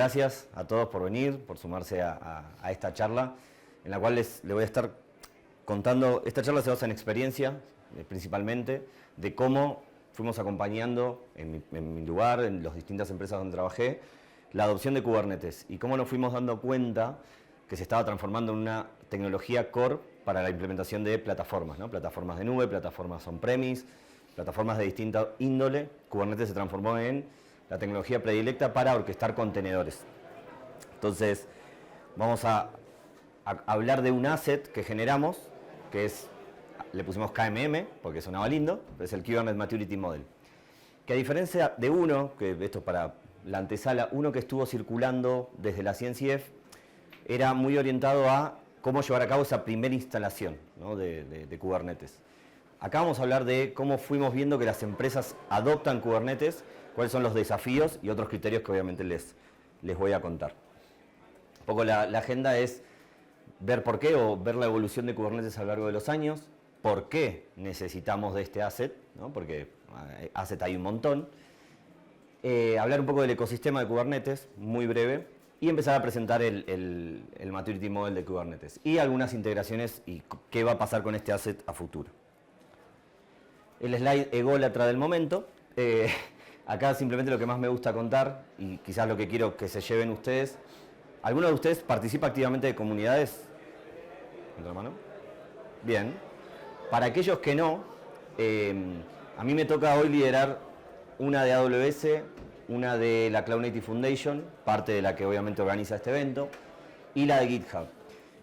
gracias a todos por venir, por sumarse a esta charla, en la cual les voy a estar contando. Esta charla se basa en experiencia, principalmente, de cómo fuimos acompañando en mi lugar, en las distintas empresas donde trabajé, la adopción de Kubernetes y cómo nos fuimos dando cuenta que se estaba transformando en una tecnología core para la implementación de plataformas, ¿no? Plataformas de nube, plataformas on-premise, plataformas de distinta índole. Kubernetes se transformó en la tecnología predilecta para orquestar contenedores. Entonces, vamos a hablar de un asset que generamos, que es, le pusimos KMM, porque sonaba lindo, es el Kubernetes Maturity Model. Que a diferencia de uno, que esto es para la antesala, uno que estuvo circulando desde la CNCF, era muy orientado a cómo llevar a cabo esa primera instalación, ¿no? de Kubernetes. Acá vamos a hablar de cómo fuimos viendo que las empresas adoptan Kubernetes, cuáles son los desafíos y otros criterios que obviamente les voy a contar. Un poco la agenda es ver por qué o ver la evolución de Kubernetes a lo largo de los años, por qué necesitamos de este asset, ¿no? Porque asset hay un montón. Hablar un poco del ecosistema de Kubernetes, muy breve, y empezar a presentar el Maturity Model de Kubernetes y algunas integraciones y qué va a pasar con este asset a futuro. El slide ególatra del momento. Acá simplemente lo que más me gusta contar, y quizás lo que quiero que se lleven ustedes. ¿Alguno de ustedes participa activamente de comunidades? ¿Levanta la mano? Bien. Para aquellos que no, a mí me toca hoy liderar una de AWS, una de la Cloud Native Foundation, parte de la que obviamente organiza este evento, y la de GitHub.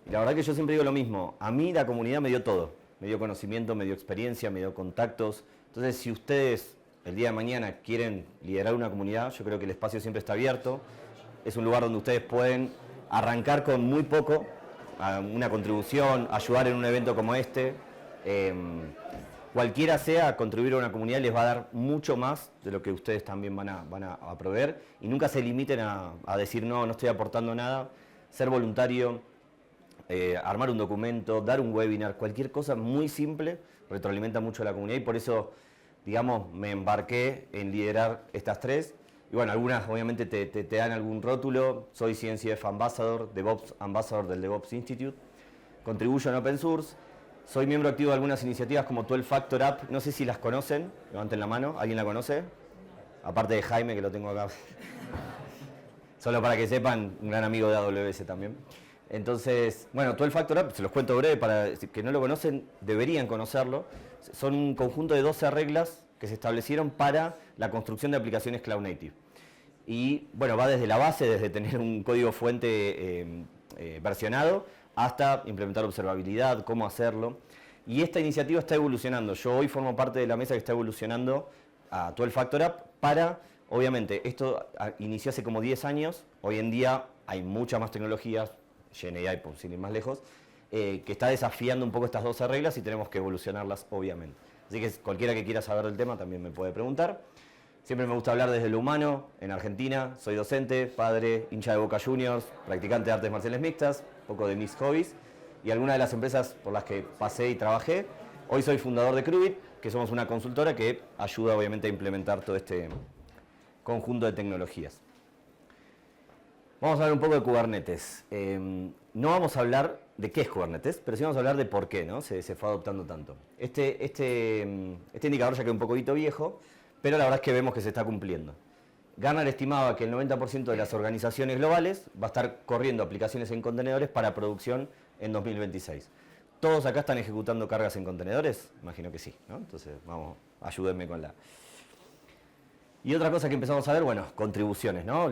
Y la verdad que yo siempre digo lo mismo, a mí la comunidad me dio todo. Me dio conocimiento, me dio experiencia, me dio contactos. Entonces, si ustedes el día de mañana quieren liderar una comunidad, yo creo que el espacio siempre está abierto. Es un lugar donde ustedes pueden arrancar con muy poco, una contribución, ayudar en un evento como este. Cualquiera sea, contribuir a una comunidad les va a dar mucho más de lo que ustedes también van a proveer. Y nunca se limiten a decir, no estoy aportando nada. Ser voluntario, armar un documento, dar un webinar, cualquier cosa muy simple retroalimenta mucho a la comunidad y por eso, digamos, me embarqué en liderar estas tres. Y bueno, algunas obviamente te dan algún rótulo. Soy CNCF Ambassador, DevOps Ambassador del DevOps Institute. Contribuyo en Open Source. Soy miembro activo de algunas iniciativas como 12 Factor App. No sé si las conocen. Levanten la mano. ¿Alguien la conoce? Aparte de Jaime, que lo tengo acá. Solo para que sepan, un gran amigo de AWS también. Entonces, bueno, 12 Factor App, se los cuento breve, para que no lo conocen, deberían conocerlo. Son un conjunto de 12 reglas que se establecieron para la construcción de aplicaciones Cloud Native. Y bueno, va desde la base, desde tener un código fuente versionado, hasta implementar observabilidad, cómo hacerlo. Y esta iniciativa está evolucionando. Yo hoy formo parte de la mesa que está evolucionando a 12 Factor App para, obviamente, esto inició hace como 10 años, hoy en día hay muchas más tecnologías, GenAI por sin ir más lejos, que está desafiando un poco estas 12 reglas y tenemos que evolucionarlas, obviamente. Así que cualquiera que quiera saber del tema también me puede preguntar. Siempre me gusta hablar desde lo humano. En Argentina soy docente, padre, hincha de Boca Juniors, practicante de artes marciales mixtas, un poco de mis hobbies y algunas de las empresas por las que pasé y trabajé. Hoy soy fundador de Crubit, que somos una consultora que ayuda obviamente a implementar todo este conjunto de tecnologías. Vamos a hablar un poco de Kubernetes. No vamos a hablar de qué es Kubernetes, pero sí vamos a hablar de por qué, ¿no? se fue adoptando tanto. Este indicador ya queda un poquito viejo, pero la verdad es que vemos que se está cumpliendo. Gartner estimaba que el 90% de las organizaciones globales va a estar corriendo aplicaciones en contenedores para producción en 2026. ¿Todos acá están ejecutando cargas en contenedores? Imagino que sí, ¿no? Entonces, vamos, ayúdenme con la... Y otra cosa que empezamos a ver, bueno, contribuciones, ¿no?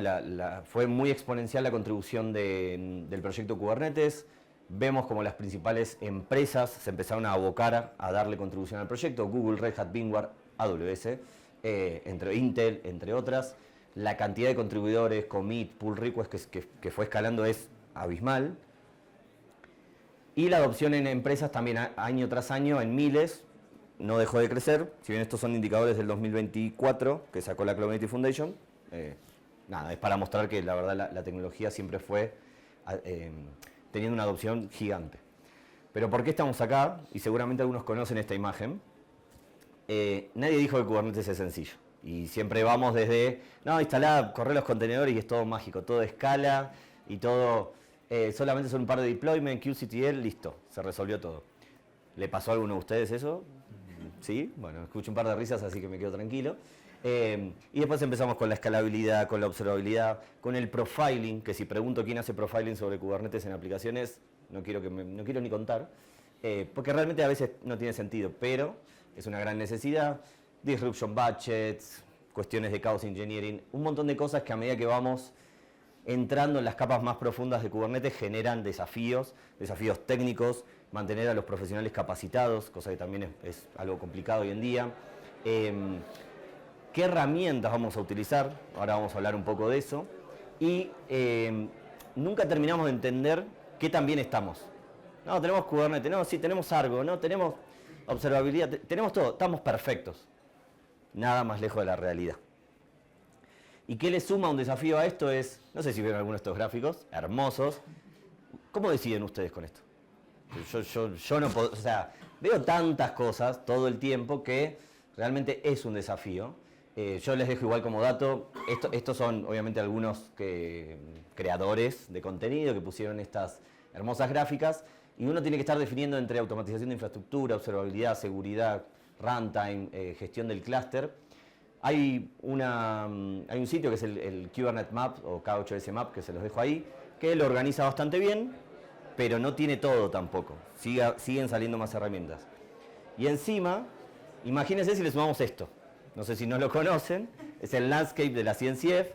Fue muy exponencial la contribución del proyecto Kubernetes. Vemos como las principales empresas se empezaron a abocar a darle contribución al proyecto. Google, Red Hat, VMware, AWS, entre Intel, entre otras. La cantidad de contribuidores, commit, pull request que fue escalando es abismal. Y la adopción en empresas también año tras año en miles. No dejó de crecer, si bien estos son indicadores del 2024 que sacó la Cloud Native Foundation, nada, es para mostrar que la verdad la tecnología siempre fue teniendo una adopción gigante. Pero ¿por qué estamos acá? Y seguramente algunos conocen esta imagen. Nadie dijo que Kubernetes es sencillo, Y siempre vamos desde, no, instalá, correr los contenedores y es todo mágico, todo escala y todo, solamente son un par de deployment, QCTL, listo, se resolvió todo. ¿Le pasó a alguno de ustedes eso? Sí, bueno, escucho un par de risas, así que me quedo tranquilo. Y después empezamos con la escalabilidad, con la observabilidad, con el profiling, que si pregunto quién hace profiling sobre Kubernetes en aplicaciones, no quiero ni contar, porque realmente a veces no tiene sentido, pero es una gran necesidad. Disruption budgets, cuestiones de chaos engineering, un montón de cosas que a medida que vamos entrando en las capas más profundas de Kubernetes generan desafíos técnicos, mantener a los profesionales capacitados, cosa que también es algo complicado hoy en día. ¿Qué herramientas vamos a utilizar? Ahora vamos a hablar un poco de eso. Y nunca terminamos de entender qué tan bien estamos. No, tenemos Kubernetes, no, sí, tenemos Argo, no, tenemos observabilidad, tenemos todo, estamos perfectos. Nada más lejos de la realidad. ¿Y qué le suma un desafío a esto? Es, no sé si vieron algunos de estos gráficos, hermosos. ¿Cómo deciden ustedes con esto? Yo no puedo, o sea, veo tantas cosas todo el tiempo que realmente es un desafío. Yo les dejo igual como dato, estos son obviamente algunos creadores de contenido que pusieron estas hermosas gráficas y uno tiene que estar definiendo entre automatización de infraestructura, observabilidad, seguridad, runtime, gestión del clúster. Hay un sitio que es el Kubernetes Map o K8S Map, que se los dejo ahí, que lo organiza bastante bien, pero no tiene todo tampoco. Siguen saliendo más herramientas. Y encima, imagínense si le sumamos esto. No sé si no lo conocen, es el landscape de la CNCF.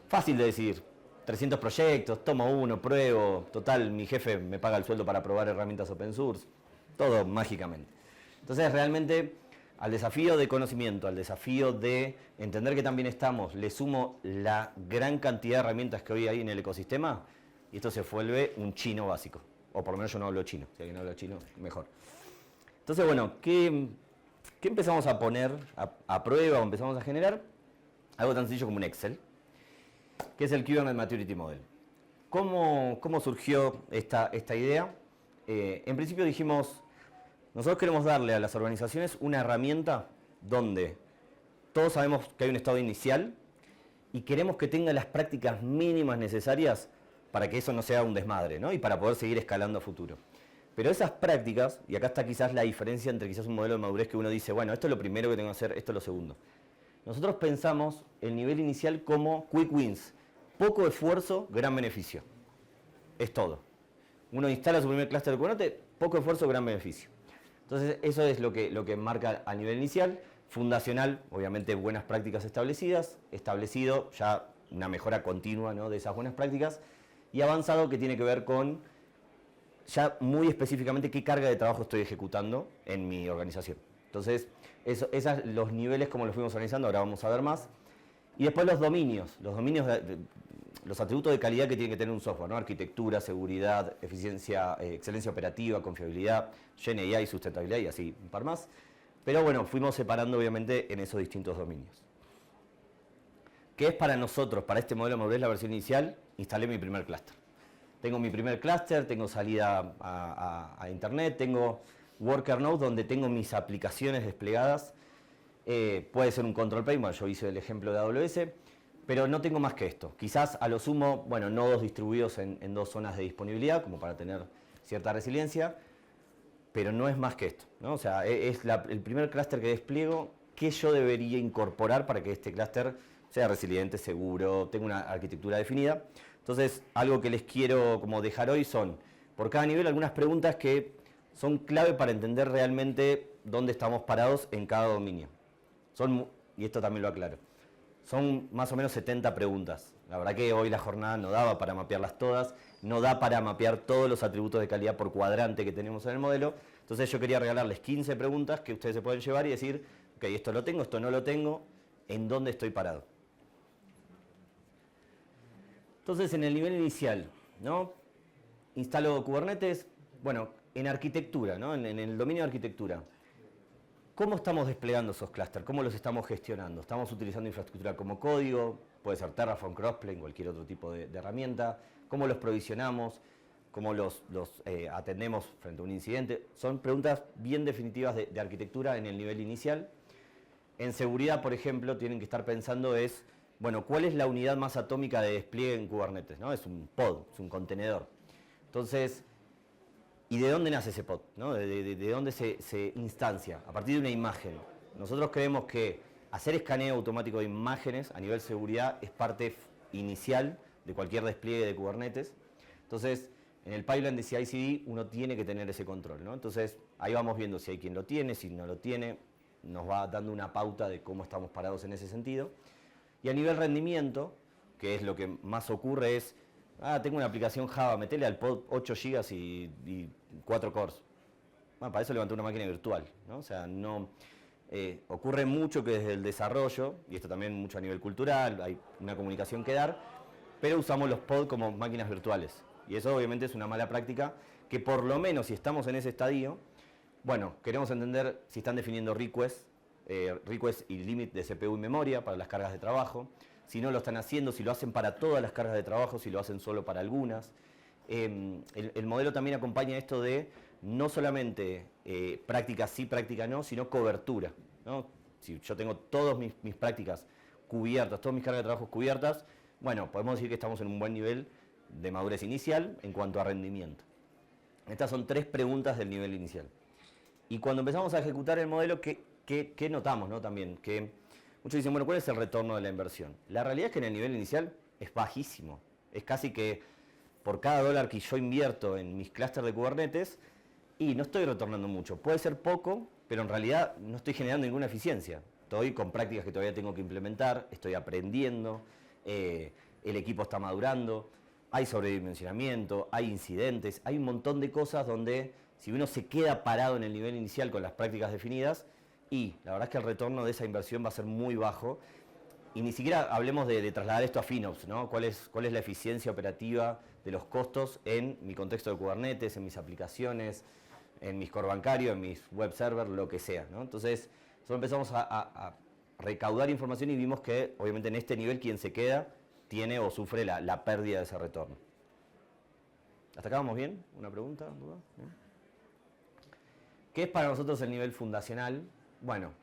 Fácil de decir, 300 proyectos, tomo uno, pruebo, total, mi jefe me paga el sueldo para probar herramientas open source, todo mágicamente. Entonces realmente al desafío de conocimiento, al desafío de entender que también estamos, le sumo la gran cantidad de herramientas que hoy hay en el ecosistema y esto se vuelve un chino básico. O por lo menos yo no hablo chino, si alguien habla chino, mejor. Entonces, bueno, ¿qué empezamos a poner a prueba o empezamos a generar? Algo tan sencillo como un Excel, que es el Kubernetes Maturity Model. ¿Cómo surgió esta idea? En principio dijimos, nosotros queremos darle a las organizaciones una herramienta donde todos sabemos que hay un estado inicial y queremos que tenga las prácticas mínimas necesarias para que eso no sea un desmadre, ¿no? Y para poder seguir escalando a futuro. Pero esas prácticas, y acá está quizás la diferencia entre quizás un modelo de madurez que uno dice, bueno, esto es lo primero que tengo que hacer, esto es lo segundo. Nosotros pensamos el nivel inicial como quick wins, poco esfuerzo, gran beneficio. Es todo. Uno instala su primer clúster de Kubernetes, poco esfuerzo, gran beneficio. Entonces eso es lo que marca a nivel inicial. Fundacional, obviamente buenas prácticas establecidas, establecido ya una mejora continua, ¿no?, de esas buenas prácticas, y avanzado que tiene que ver con ya muy específicamente qué carga de trabajo estoy ejecutando en mi organización. Entonces, los niveles como los fuimos organizando, ahora vamos a ver más. Y después los dominios, los atributos de calidad que tiene que tener un software, ¿no? Arquitectura, seguridad, eficiencia, excelencia operativa, confiabilidad, GenAI, sustentabilidad y así un par más. Pero bueno, fuimos separando obviamente en esos distintos dominios. ¿Qué es para nosotros, para este modelo de madurez, la versión inicial? Instalé mi primer clúster. Tengo mi primer clúster, tengo salida a internet, tengo worker node donde tengo mis aplicaciones desplegadas. Puede ser un control plane, bueno, yo hice el ejemplo de AWS, pero no tengo más que esto. Quizás a lo sumo, bueno, nodos distribuidos en dos zonas de disponibilidad, como para tener cierta resiliencia, pero no es más que esto, ¿no? O sea, es el primer clúster que despliego, que yo debería incorporar para que este clúster sea resiliente, seguro, tenga una arquitectura definida. Entonces, algo que les quiero como dejar hoy son, por cada nivel, algunas preguntas que son clave para entender realmente dónde estamos parados en cada dominio. Y esto también lo aclaro, son más o menos 70 preguntas. La verdad que hoy la jornada no daba para mapearlas todas, no da para mapear todos los atributos de calidad por cuadrante que tenemos en el modelo. Entonces yo quería regalarles 15 preguntas que ustedes se pueden llevar y decir, ok, esto lo tengo, esto no lo tengo, ¿en dónde estoy parado? Entonces, en el nivel inicial, ¿no? Instalo Kubernetes, bueno, en arquitectura, ¿no? En el dominio de arquitectura. ¿Cómo estamos desplegando esos clústeres? ¿Cómo los estamos gestionando? ¿Estamos utilizando infraestructura como código? Puede ser Terraform, Crossplane, cualquier otro tipo de herramienta. ¿Cómo los provisionamos? ¿Cómo los atendemos frente a un incidente? Son preguntas bien definitivas de arquitectura en el nivel inicial. En seguridad, por ejemplo, tienen que estar pensando bueno, ¿cuál es la unidad más atómica de despliegue en Kubernetes? ¿No? Es un pod, es un contenedor. Entonces, ¿y de dónde nace ese pod? ¿No? ¿De dónde se instancia? A partir de una imagen. Nosotros creemos que hacer escaneo automático de imágenes a nivel seguridad es parte inicial de cualquier despliegue de Kubernetes. Entonces, en el pipeline de CI/CD uno tiene que tener ese control, ¿no? Entonces, ahí vamos viendo si hay quien lo tiene, si no lo tiene, nos va dando una pauta de cómo estamos parados en ese sentido. Y a nivel rendimiento, que es lo que más ocurre, tengo una aplicación Java, metele al pod 8 GB y 4 cores. Bueno, para eso levanté una máquina virtual, ¿no? O sea, no... ocurre mucho que desde el desarrollo, y esto también mucho a nivel cultural, hay una comunicación que dar, pero usamos los pods como máquinas virtuales. Y eso obviamente es una mala práctica que por lo menos si estamos en ese estadio, bueno, queremos entender si están definiendo request y limit de CPU y memoria para las cargas de trabajo, si no lo están haciendo, si lo hacen para todas las cargas de trabajo, si lo hacen solo para algunas. El modelo también acompaña esto de no solamente práctica sí, práctica no, sino cobertura, ¿no? Si yo tengo todas mis prácticas cubiertas, todas mis cargas de trabajo cubiertas, bueno, podemos decir que estamos en un buen nivel de madurez inicial en cuanto a rendimiento. Estas son 3 preguntas del nivel inicial. Y cuando empezamos a ejecutar el modelo, ¿qué notamos, ¿no? También que muchos dicen, bueno, ¿cuál es el retorno de la inversión? La realidad es que en el nivel inicial es bajísimo. Es casi que por cada dólar que yo invierto en mis clústeres de Kubernetes, y no estoy retornando mucho. Puede ser poco, pero en realidad no estoy generando ninguna eficiencia. Estoy con prácticas que todavía tengo que implementar, estoy aprendiendo, el equipo está madurando, hay sobredimensionamiento, hay incidentes, hay un montón de cosas donde si uno se queda parado en el nivel inicial con las prácticas definidas, y la verdad es que el retorno de esa inversión va a ser muy bajo. Y ni siquiera hablemos de trasladar esto a FinOps, ¿no? ¿Cuál es la eficiencia operativa de los costos en mi contexto de Kubernetes, en mis aplicaciones, en mis core bancarios, en mis web servers, lo que sea, ¿no? Entonces, nosotros empezamos a recaudar información y vimos que, obviamente, en este nivel, quien se queda tiene o sufre la pérdida de ese retorno. ¿Hasta acá vamos bien? ¿Una pregunta? ¿Duda? ¿Bien? ¿Qué es para nosotros el nivel fundacional? Bueno,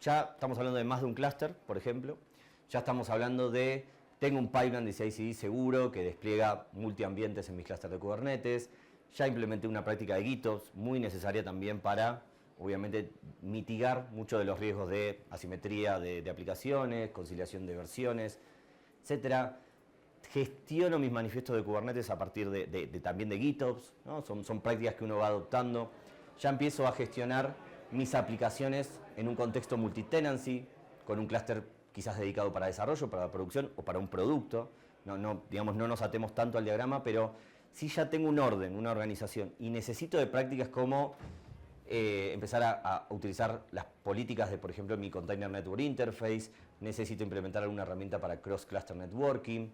ya estamos hablando de más de un clúster, por ejemplo. Ya estamos hablando de, tengo un pipeline de CI/CD seguro que despliega multiambientes en mis clústeres de Kubernetes. Ya implementé una práctica de GitOps, muy necesaria también para, obviamente, mitigar muchos de los riesgos de asimetría de aplicaciones, conciliación de versiones, etcétera. Gestiono mis manifiestos de Kubernetes a partir también de GitOps, ¿no? Son prácticas que uno va adoptando. Ya empiezo a gestionar mis aplicaciones en un contexto multitenancy, con un clúster quizás dedicado para desarrollo, para producción o para un producto. Digamos, no nos atemos tanto al diagrama, pero si ya tengo un orden, una organización, y necesito de prácticas como empezar a utilizar las políticas de, por ejemplo, mi Container Network Interface, necesito implementar alguna herramienta para cross-cluster networking.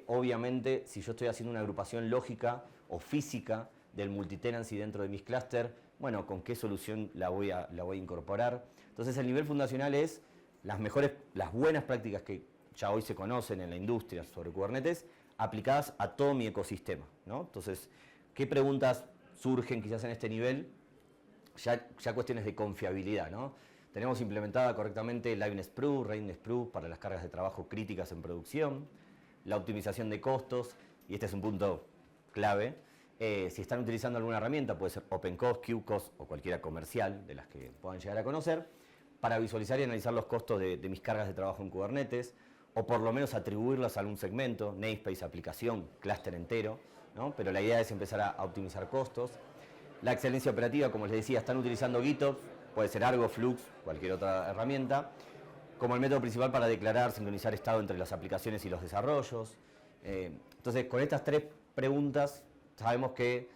Obviamente, si yo estoy haciendo una agrupación lógica o física del multitenancy dentro de mis clústeres, bueno, ¿con qué solución la voy a incorporar? Entonces, el nivel fundacional es las buenas prácticas que ya hoy se conocen en la industria sobre Kubernetes, aplicadas a todo mi ecosistema, ¿no? Entonces, ¿qué preguntas surgen quizás en este nivel? Ya cuestiones de confiabilidad, ¿no? Tenemos implementada correctamente Liveness Proof, Readiness Proof para las cargas de trabajo críticas en producción, la optimización de costos, y este es un punto clave. Si están utilizando alguna herramienta, puede ser OpenCost, QCost o cualquiera comercial de las que puedan llegar a conocer, para visualizar y analizar los costos de mis cargas de trabajo en Kubernetes, o por lo menos atribuirlas a algún segmento, namespace, aplicación, clúster entero, ¿no? Pero la idea es empezar a optimizar costos. La excelencia operativa, como les decía, están utilizando GitOps, puede ser Argo, Flux, cualquier otra herramienta, como el método principal para declarar, sincronizar estado entre las aplicaciones y los desarrollos. Entonces, con estas 3 preguntas, sabemos que,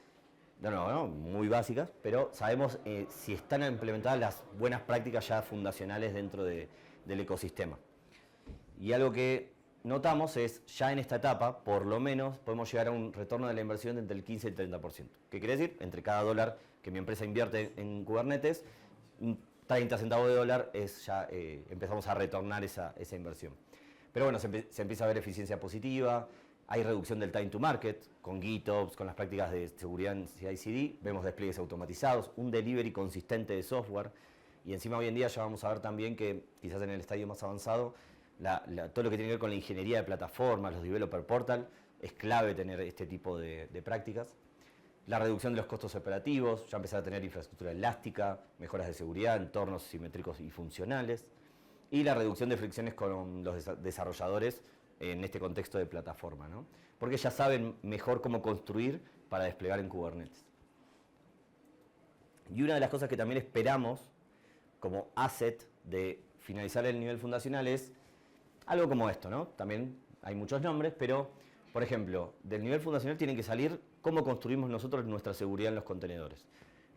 muy básicas, pero sabemos si están implementadas las buenas prácticas ya fundacionales dentro del ecosistema. Y algo que notamos es, ya en esta etapa, por lo menos, podemos llegar a un retorno de la inversión de entre el 15 y el 30%. ¿Qué quiere decir? Entre cada dólar que mi empresa invierte en Kubernetes, 30 centavos de dólar empezamos a retornar esa inversión. Pero bueno, se empieza a ver eficiencia positiva, hay reducción del time to market, con GitOps, con las prácticas de seguridad en CI/CD, vemos despliegues automatizados, un delivery consistente de software. Y encima hoy en día ya vamos a ver también que quizás en el estadio más avanzado, todo lo que tiene que ver con la ingeniería de plataformas, los developer portal, es clave tener este tipo de prácticas. La reducción de los costos operativos, ya empezar a tener infraestructura elástica, mejoras de seguridad, entornos simétricos y funcionales. Y la reducción de fricciones con los desarrolladores en este contexto de plataforma, ¿no? Porque ya saben mejor cómo construir para desplegar en Kubernetes. Y una de las cosas que también esperamos como asset de finalizar el nivel fundacional es algo como esto, ¿no? También hay muchos nombres, pero, por ejemplo, del nivel fundacional tienen que salir cómo construimos nosotros nuestra seguridad en los contenedores.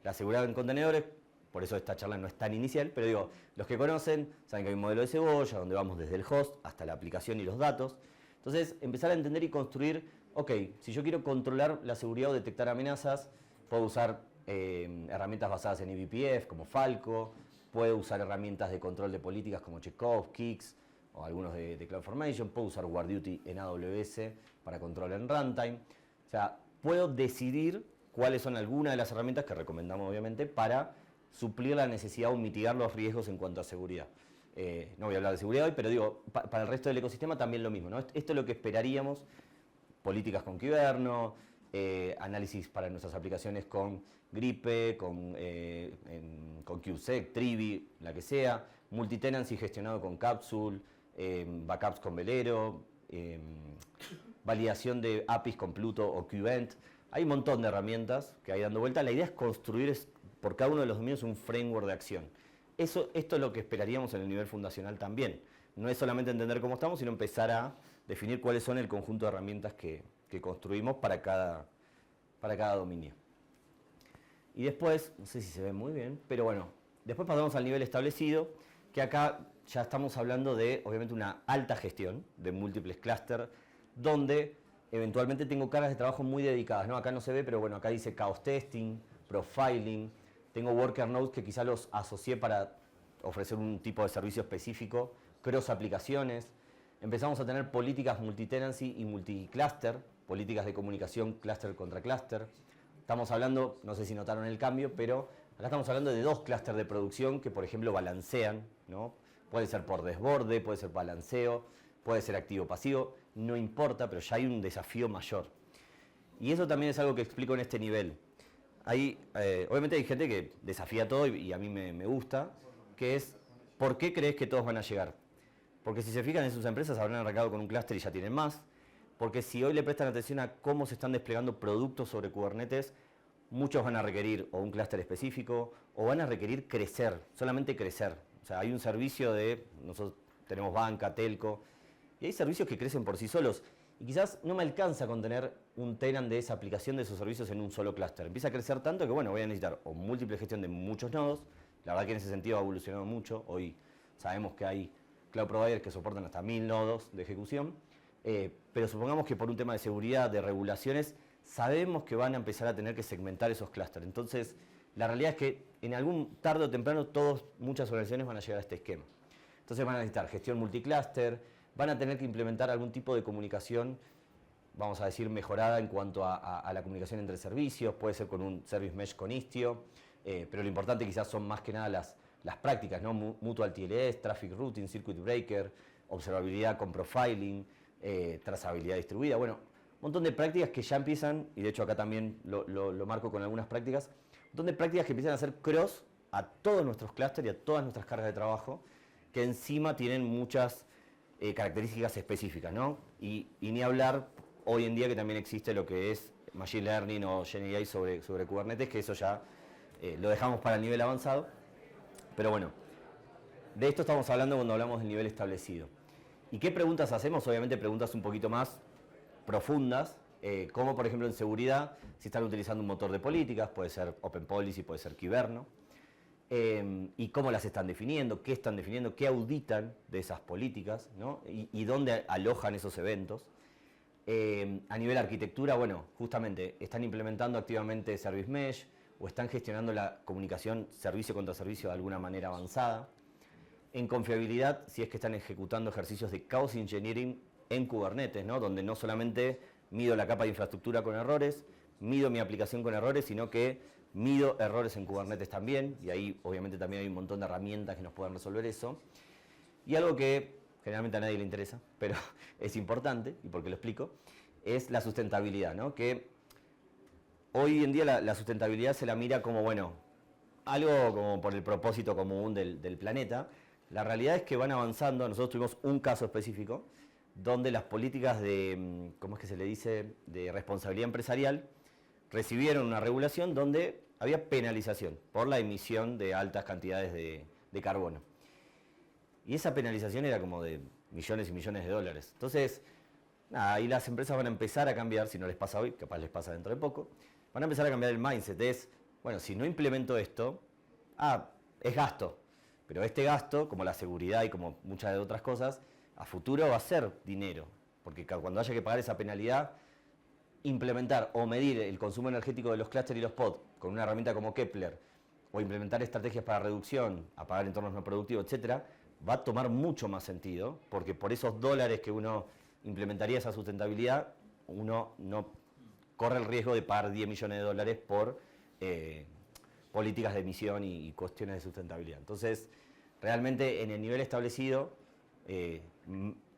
La seguridad en contenedores, por eso esta charla no es tan inicial, pero digo, los que conocen saben que hay un modelo de cebolla donde vamos desde el host hasta la aplicación y los datos. Entonces, empezar a entender y construir, ok, si yo quiero controlar la seguridad o detectar amenazas, puedo usar herramientas basadas en eBPF como Falco, puedo usar herramientas de control de políticas como Checkov, Kix o algunos de CloudFormation, puedo usar WarDuty en AWS para control en runtime. O sea, puedo decidir cuáles son algunas de las herramientas que recomendamos obviamente para suplir la necesidad o mitigar los riesgos en cuanto a seguridad. No voy a hablar de seguridad hoy, pero digo, para el resto del ecosistema también lo mismo, ¿no? Esto es lo que esperaríamos, políticas con Kyverno, análisis para nuestras aplicaciones con Gripe, con KubeSec, Trivi, la que sea, multitenancy gestionado con Capsule, backups con Velero, validación de APIs con Pluto o Qvent. Hay un montón de herramientas que hay dando vuelta. La idea es construir por cada uno de los dominios un framework de acción. Esto es lo que esperaríamos en el nivel fundacional también. No es solamente entender cómo estamos, sino empezar a definir cuáles son el conjunto de herramientas que construimos para cada dominio. Y después, no sé si se ve muy bien, pero bueno, después pasamos al nivel establecido, que acá ya estamos hablando de, obviamente, una alta gestión de múltiples clústeres, donde eventualmente tengo cargas de trabajo muy dedicadas, ¿no? Acá no se ve, pero bueno, acá dice chaos testing, profiling, tengo worker nodes que quizá los asocié para ofrecer un tipo de servicio específico, cross aplicaciones. Empezamos a tener políticas multitenancy y multicluster, políticas de comunicación clúster contra clúster. Estamos hablando, no sé si notaron el cambio, pero acá estamos hablando de dos clústeres de producción que, por ejemplo, balancean, ¿no? Puede ser por desborde, puede ser balanceo, puede ser activo-pasivo, no importa, pero ya hay un desafío mayor. Y eso también es algo que explico en este nivel. Obviamente hay gente que desafía todo y a mí me gusta, que es, ¿por qué crees que todos van a llegar? Porque si se fijan en sus empresas habrán arrancado con un clúster y ya tienen más. Porque si hoy le prestan atención a cómo se están desplegando productos sobre Kubernetes, muchos van a requerir o un clúster específico o van a requerir crecer, solamente crecer. O sea, hay un servicio nosotros tenemos banca, telco, y hay servicios que crecen por sí solos. Y quizás no me alcanza con tener un tenant de esa aplicación de esos servicios en un solo clúster. Empieza a crecer tanto que, bueno, voy a necesitar o múltiple gestión de muchos nodos. La verdad que en ese sentido ha evolucionado mucho. Hoy sabemos que hay cloud providers que soportan hasta 1000 nodos de ejecución. Pero supongamos que por un tema de seguridad, de regulaciones, sabemos que van a empezar a tener que segmentar esos clústeres. Entonces, la realidad es que en algún tarde o temprano muchas organizaciones van a llegar a este esquema. Entonces van a necesitar gestión multicluster, van a tener que implementar algún tipo de comunicación, vamos a decir, mejorada en cuanto a la comunicación entre servicios, puede ser con un service mesh con Istio, pero lo importante quizás son más que nada las prácticas, ¿no? Mutual TLS, traffic routing, circuit breaker, observabilidad con profiling, trazabilidad distribuida, bueno, un montón de prácticas que ya empiezan, y de hecho acá también lo marco con algunas prácticas, un montón de prácticas que empiezan a hacer cross a todos nuestros clústeres y a todas nuestras cargas de trabajo, que encima tienen muchas características específicas, ¿no? Y ni hablar hoy en día que también existe lo que es Machine Learning o GenAI sobre Kubernetes, que eso ya lo dejamos para el nivel avanzado, pero bueno, de esto estamos hablando cuando hablamos del nivel establecido. ¿Y qué preguntas hacemos? Obviamente preguntas un poquito más profundas, como por ejemplo en seguridad, si están utilizando un motor de políticas, puede ser Open Policy, puede ser Kyverno, y cómo las están definiendo, qué auditan de esas políticas, ¿no? y dónde alojan esos eventos. A nivel arquitectura, bueno, justamente están implementando activamente Service Mesh o están gestionando la comunicación servicio contra servicio de alguna manera avanzada. En confiabilidad, si es que están ejecutando ejercicios de chaos engineering en Kubernetes, ¿no? Donde no solamente mido la capa de infraestructura con errores, mido mi aplicación con errores, sino que mido errores en Kubernetes también, y ahí obviamente también hay un montón de herramientas que nos pueden resolver eso. Y algo que generalmente a nadie le interesa, pero es importante, y porque lo explico, es la sustentabilidad, ¿no? Que hoy en día la sustentabilidad se la mira como, bueno, algo como por el propósito común del planeta. La realidad es que van avanzando. Nosotros tuvimos un caso específico donde las políticas de, ¿cómo es que se le dice?, de responsabilidad empresarial recibieron una regulación donde había penalización por la emisión de altas cantidades de carbono. Y esa penalización era como de millones y millones de dólares. Entonces, nada, ahí las empresas van a empezar a cambiar, si no les pasa hoy, capaz les pasa dentro de poco, van a empezar a cambiar el mindset. Es, bueno, si no implemento esto, es gasto. Pero este gasto, como la seguridad y como muchas de otras cosas, a futuro va a ser dinero. Porque cuando haya que pagar esa penalidad, implementar o medir el consumo energético de los clústeres y los pods con una herramienta como Kepler, o implementar estrategias para reducción, apagar entornos no productivos, etcétera, va a tomar mucho más sentido, porque por esos dólares que uno implementaría esa sustentabilidad, uno no corre el riesgo de pagar 10 millones de dólares por políticas de emisión y cuestiones de sustentabilidad. Entonces, realmente en el nivel establecido,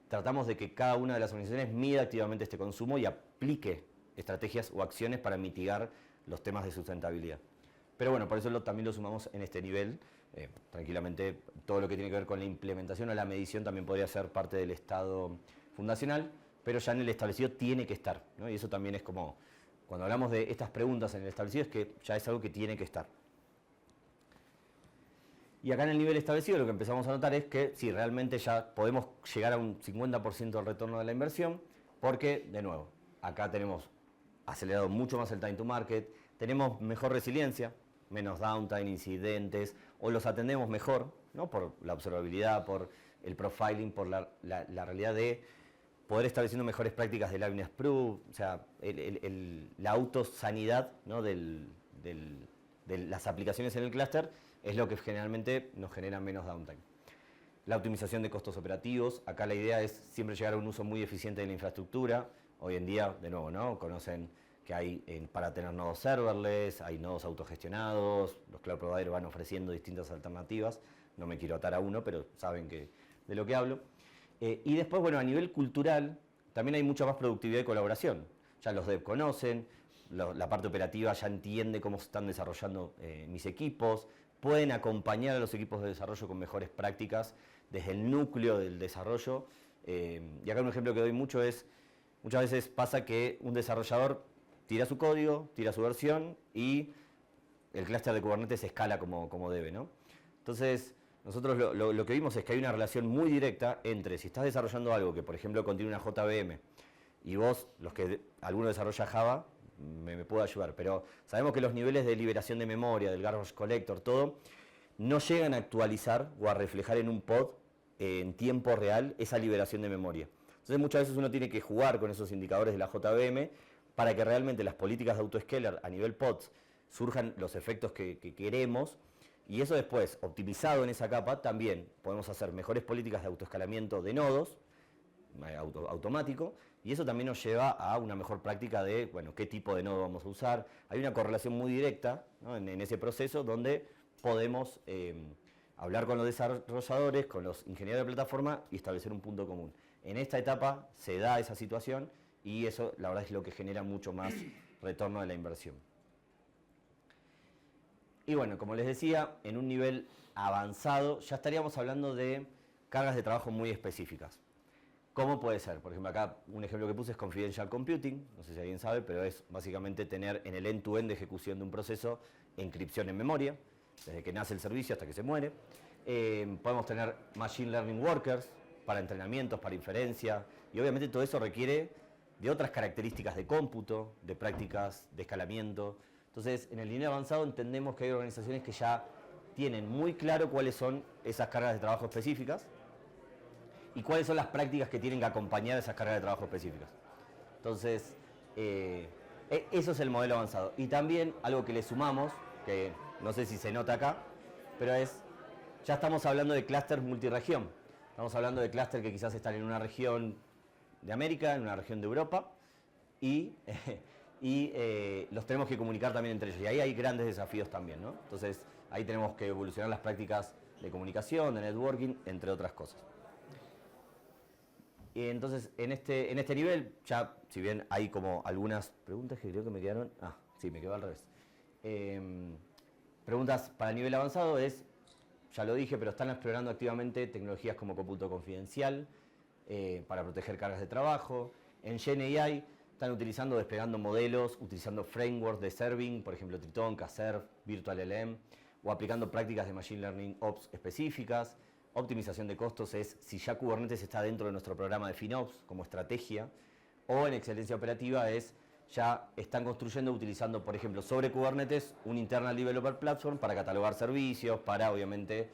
tratamos de que cada una de las organizaciones mida activamente este consumo y aplique estrategias o acciones para mitigar los temas de sustentabilidad. Pero bueno, por eso también lo sumamos en este nivel. Tranquilamente, todo lo que tiene que ver con la implementación o la medición también podría ser parte del estado fundacional, pero ya en el establecido tiene que estar, ¿no? Y eso también es como, cuando hablamos de estas preguntas en el establecido, es que ya es algo que tiene que estar. Y acá en el nivel establecido lo que empezamos a notar es que sí, realmente ya podemos llegar a un 50% del retorno de la inversión, porque, de nuevo, acá tenemos acelerado mucho más el time to market, tenemos mejor resiliencia, menos downtime, incidentes, o los atendemos mejor, ¿no? Por la observabilidad, por el profiling, por la realidad de poder estableciendo mejores prácticas de liveness proof, o sea, la autosanidad, ¿no? de las aplicaciones en el clúster es lo que generalmente nos genera menos downtime. La optimización de costos operativos, acá la idea es siempre llegar a un uso muy eficiente de la infraestructura. Hoy en día, de nuevo, ¿no? Conocen que hay para tener nodos serverless, hay nodos autogestionados, los cloud providers van ofreciendo distintas alternativas, no me quiero atar a uno, pero saben de lo que hablo. Y después, bueno, a nivel cultural, también hay mucha más productividad y colaboración. Ya los dev conocen, la parte operativa ya entiende cómo se están desarrollando mis equipos, pueden acompañar a los equipos de desarrollo con mejores prácticas desde el núcleo del desarrollo. Y acá un ejemplo que doy mucho es, muchas veces pasa que un desarrollador tira su código, tira su versión y el clúster de Kubernetes se escala como debe, ¿no? Entonces, nosotros lo que vimos es que hay una relación muy directa entre si estás desarrollando algo que, por ejemplo, contiene una JVM y vos, alguno desarrolla Java, me puede ayudar, pero sabemos que los niveles de liberación de memoria, del garbage collector, todo, no llegan a actualizar o a reflejar en un pod en tiempo real esa liberación de memoria. Entonces muchas veces uno tiene que jugar con esos indicadores de la JVM para que realmente las políticas de autoscaler a nivel pods surjan los efectos que queremos, y eso después, optimizado en esa capa, también podemos hacer mejores políticas de autoescalamiento de nodos, automático, y eso también nos lleva a una mejor práctica de, bueno, qué tipo de nodo vamos a usar. Hay una correlación muy directa, ¿no? en ese proceso donde podemos hablar con los desarrolladores, con los ingenieros de plataforma y establecer un punto común. En esta etapa se da esa situación y eso la verdad es lo que genera mucho más retorno de la inversión. Y bueno, como les decía, en un nivel avanzado ya estaríamos hablando de cargas de trabajo muy específicas. ¿Cómo puede ser? Por ejemplo, acá un ejemplo que puse es Confidential Computing, no sé si alguien sabe, pero es básicamente tener en el end-to-end de ejecución de un proceso encripción en memoria, desde que nace el servicio hasta que se muere. Podemos tener Machine Learning Workers para entrenamientos, para inferencia, y obviamente todo eso requiere de otras características de cómputo, de prácticas de escalamiento. Entonces, en el nivel avanzado entendemos que hay organizaciones que ya tienen muy claro cuáles son esas cargas de trabajo específicas, y cuáles son las prácticas que tienen que acompañar esas cargas de trabajo específicas. Entonces, eso es el modelo avanzado. Y también algo que le sumamos, que no sé si se nota acá, pero ya estamos hablando de clústeres multiregión. Estamos hablando de clústeres que quizás están en una región de América, en una región de Europa, y y los tenemos que comunicar también entre ellos. Y ahí hay grandes desafíos también, ¿no? Entonces, ahí tenemos que evolucionar las prácticas de comunicación, de networking, entre otras cosas. Y entonces, en este nivel, ya, si bien hay como algunas preguntas que creo que me quedaron... Ah, sí, me quedó al revés. Preguntas para el nivel avanzado es, ya lo dije, pero están explorando activamente tecnologías como cómputo confidencial para proteger cargas de trabajo. En GenAI están desplegando modelos, utilizando frameworks de serving, por ejemplo, Triton, Kserve, VirtualLM, o aplicando prácticas de Machine Learning Ops específicas. Optimización de costos es si ya Kubernetes está dentro de nuestro programa de FinOps como estrategia, o en excelencia operativa es ya están construyendo utilizando, por ejemplo, sobre Kubernetes un Internal Developer Platform para catalogar servicios, para obviamente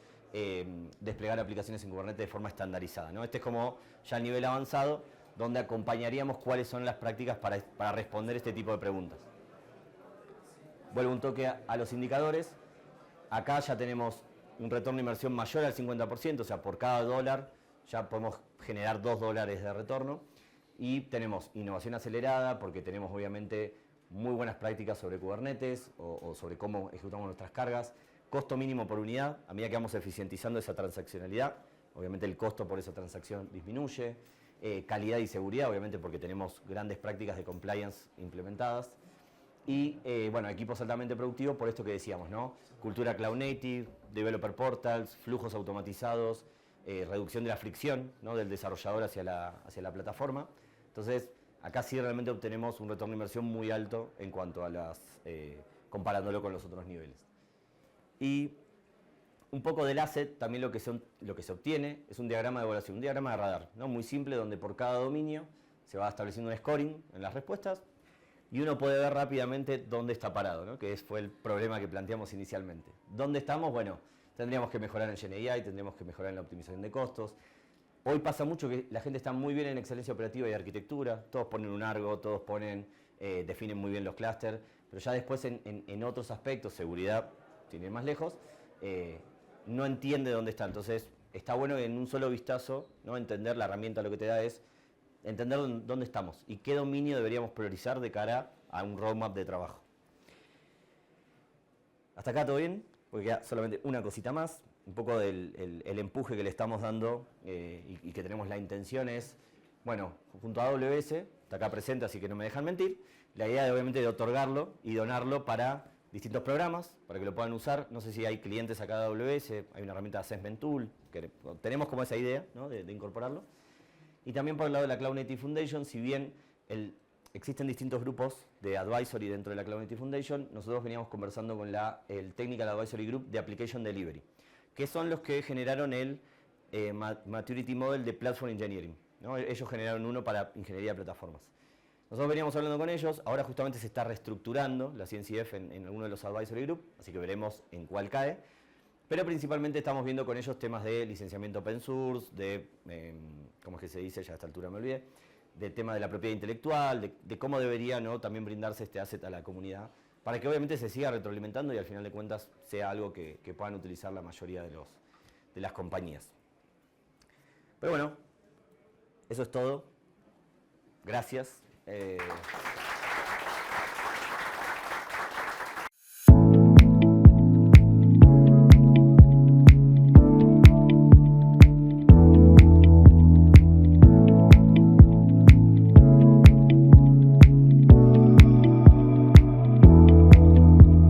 desplegar aplicaciones en Kubernetes de forma estandarizada, ¿no? Este es como ya el nivel avanzado, donde acompañaríamos cuáles son las prácticas para responder este tipo de preguntas. Vuelvo un toque a los indicadores. Acá ya tenemos un retorno de inversión mayor al 50%, o sea, por cada dólar ya podemos generar $2 de retorno. Y tenemos innovación acelerada, porque tenemos obviamente muy buenas prácticas sobre Kubernetes o sobre cómo ejecutamos nuestras cargas. Costo mínimo por unidad, a medida que vamos eficientizando esa transaccionalidad, obviamente el costo por esa transacción disminuye. Calidad y seguridad, obviamente porque tenemos grandes prácticas de compliance implementadas. Y bueno, equipos altamente productivos por esto que decíamos, ¿no? Cultura cloud native, developer portals, flujos automatizados, reducción de la fricción, ¿no? Del desarrollador hacia la plataforma. Entonces, acá sí realmente obtenemos un retorno de inversión muy alto en cuanto a comparándolo con los otros niveles. Y un poco del asset, también lo que se obtiene es un diagrama de evaluación, un diagrama de radar, ¿no? Muy simple, donde por cada dominio se va estableciendo un scoring en las respuestas y uno puede ver rápidamente dónde está parado, ¿no? Que fue el problema que planteamos inicialmente. ¿Dónde estamos? Bueno, tendríamos que mejorar en GenAI, tendríamos que mejorar en la optimización de costos. Hoy pasa mucho que la gente está muy bien en excelencia operativa y arquitectura, todos ponen un Argo, todos definen muy bien los clústeres, pero ya después en otros aspectos, seguridad, sin ir más lejos, no entiende dónde está. Entonces, está bueno en un solo vistazo, ¿no? Entender la herramienta, lo que te da es entender dónde estamos y qué dominio deberíamos priorizar de cara a un roadmap de trabajo. Hasta acá todo bien, porque queda solamente una cosita más, un poco del el empuje que le estamos dando y que tenemos la intención es, bueno, junto a AWS, está acá presente así que no me dejan mentir, la idea de, obviamente de otorgarlo y donarlo para distintos programas, para que lo puedan usar. No sé si hay clientes acá de AWS, hay una herramienta de Assessment Tool, que tenemos como esa idea, ¿no? de incorporarlo. Y también por el lado de la Cloud Native Foundation, si bien existen distintos grupos de advisory dentro de la Cloud Native Foundation, nosotros veníamos conversando con el Technical Advisory Group de Application Delivery, que son los que generaron el Maturity Model de Platform Engineering, ¿no? Ellos generaron uno para ingeniería de plataformas. Nosotros veníamos hablando con ellos, ahora justamente se está reestructurando la CNCF en alguno de los advisory group, así que veremos en cuál cae. Pero principalmente estamos viendo con ellos temas de licenciamiento open source, de, ¿cómo es que se dice? Ya a esta altura me olvidé. De tema de la propiedad intelectual, de cómo debería, ¿no? También brindarse este asset a la comunidad, para que obviamente se siga retroalimentando y al final de cuentas sea algo que puedan utilizar la mayoría de las compañías. Pero bueno, eso es todo. Gracias.